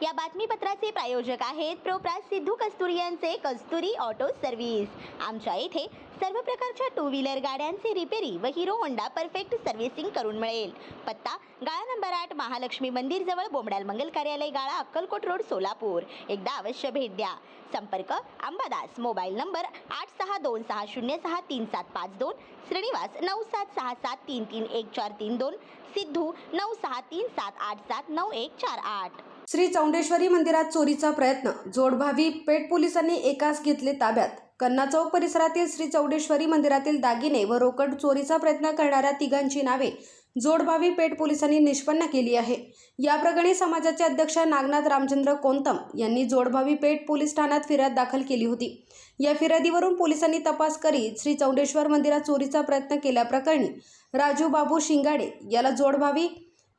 या बातमीपत्राचे प्रायोजक आहेत प्रोप्रास सिद्धू कस्तुरी यांचे कस्तुरी ऑटो सर्व्हिस। आमच्या येथे सर्व प्रकारच्या टू व्हीलर गाड्यांचे रिपेरी व हिरो होंडा परफेक्ट सर्व्हिसिंग करून मिळेल। पत्ता गाळा नंबर 8 महालक्ष्मी मंदिर जवळ बोमडाल मंगल कार्यालय गाळा अक्कलकोट रोड सोलापूर। एकदा अवश्य भेट द्या। संपर्क अंबादास, मोबाईल नंबर 8626063752, श्रीनिवास 9767331432, सिद्धू 9637879148। श्री चौंडेश्वरी मंदिरात चोरीचा प्रयत्न, जोडभावी पेठ पोलिसांनी एकास घेतले ताब्यात। कन्ना चौक परिसरातील श्री चौंडेश्वरी मंदिरातील दागिने व रोकड चोरीचा प्रयत्न करणाऱ्या तिघांची नावे जोडभावी पेठ पोलिसांनी निष्पन्न केली आहे। या प्रकरणी समाजाचे अध्यक्ष नागनाथ रामचंद्र कोंतम यांनी जोडभावी पेठ पोलीस ठाण्यात फिर्याद दाखल केली होती। या फिर्यादीवरून पोलिसांनी तपास करीत श्री चौंडेश्वर मंदिरात चोरीचा प्रयत्न केल्याप्रकरणी राजू बाबू शिंगाडे याला जोडभावी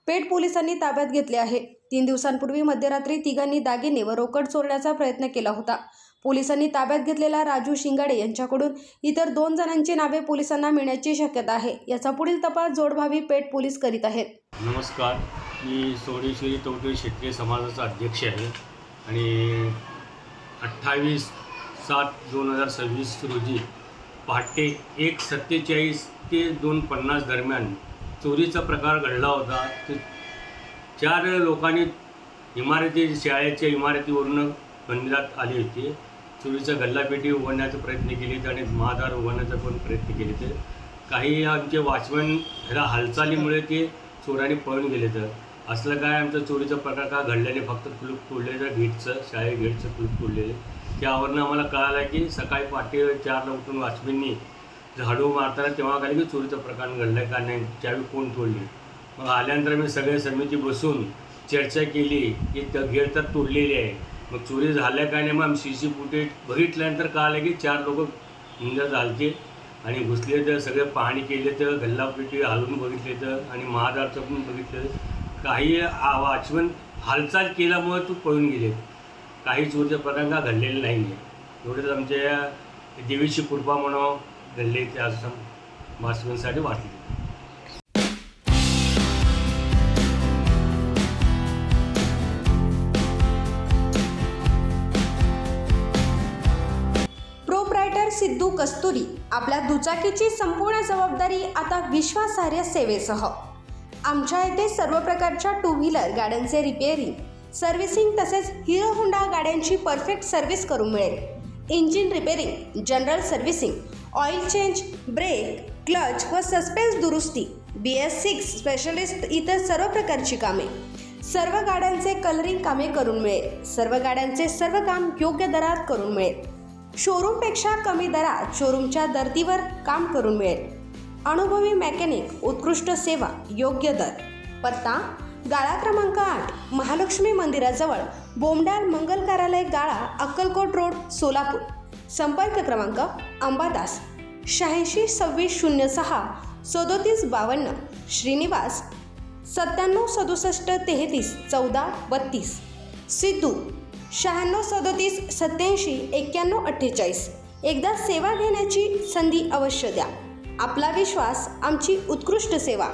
पेठ पोलिसांनी ताब्यात घेतले आहे। 3 दिवसांपूर्वी मध्यरात्री तिघांनी दागिने व रोकड चोरण्याचा प्रयत्न केला होता। पोलिसांनी ताब्यात घेतलेल्या राजू शिंगाडे यांच्याकडून इतर 2 जणांची नावे पोलिसांना मिळण्याची शक्यता आहे। याचा पुढील तपास जोडभावी पेठ पोलीस करीत आहेत। नमस्कार, मी चौंडेश्वरी तौटरी क्षेत्रीय समाजाचा अध्यक्ष आहे आणि 28/7/2026 रोजी पहाटे 1:47 ते 2:50 दरम्यान चोरीचा प्रकार घडला होता। 4 लोकांनी शाळेच्या इमारतीवरून मंदिरात आले होते। चोरीचा गल्लापेटी उघडण्याचा प्रयत्न केले आणि महादार उघडण्याचा पण प्रयत्न केले। तर काही आमचे वॉचमन ह्याला हालचालीमुळे ते चोरांनी पळून गेले। तर असलं काय आमचा चोरीचा प्रकार का घडल्याने फक्त कुलूप तोडलेलं गेटचं, शाळे गेटचं कुलूप तोडलेलं। त्यावरनं आम्हाला कळालं की सकाळी पहाटे 4ला उठून वॉचमननी झाडू मारताना तेव्हा काय की चोरीचा प्रकार घडला का नाही, चावी कोण तोडली। मग आल्यानंतर मी सगळे समिती बसून चर्चा केली की त्या गेट तर तोडलेली आहे, मग चोरी झाल्या काय नाही। मग आम्ही CC फुटेज बघितल्यानंतर कळालं की 4 लोक मुंजा झालते आणि घुसले। तर सगळे पाहणी केले, तर गल्लापेटी हलवून बघितले तर आणि महादारचं पण बघितलं। काही वॉचमन हालचाल केल्यामुळे तू पळून गेले। काही चोरीचा प्रकार का घडलेला नाही आहे। एवढंच आमच्या देवीची कृपा म्हणून घडले ते असं वॉचमनसाठी वाटले। प्रोप्रायटर सिद्धू कस्तुरी आपल्या दुचाकीची संपूर्ण जबाबदारी आता विश्वासार्ह सेवेसह। आमच्या येथे सर्व प्रकारच्या टू व्हीलर गाड्यांचे रिपेअरिंग, सर्व्हिसिंग तसेच हिरो होंडा गाड्यांची परफेक्ट सर्व्हिस करून मिळेल। Engine repairing, general servicing, oil change, brake, clutch व सस्पेन्स दुरुस्ती, BS6 स्पेशलिस्ट इतर सर्व प्रकारची कामे, सर्व गाड्यांचे कलरिंग कामे करून मिळेल। सर्व गाड्यांचे सर्व काम योग्य दरात करून मिळेल। शोरूमपेक्षा कमी दरात शोरूमच्या दर्दीवर काम करून मिळेल। अनुभवी मेकॅनिक, उत्कृष्ट सेवा, योग्य दर। पत्ता गाळा क्रमांक 8 महालक्ष्मी मंदिराजवळ बोमडाल मंगल कार्यालय गाळा अक्कलकोट रोड सोलापूर। संपर्क क्रमांक अंबादास 862606 3752, श्रीनिवास 976733 1432, सिद्धू 9637879148। एकदा सेवा घेण्याची संधी अवश्य द्या। आपला विश्वास, आमची उत्कृष्ट सेवा।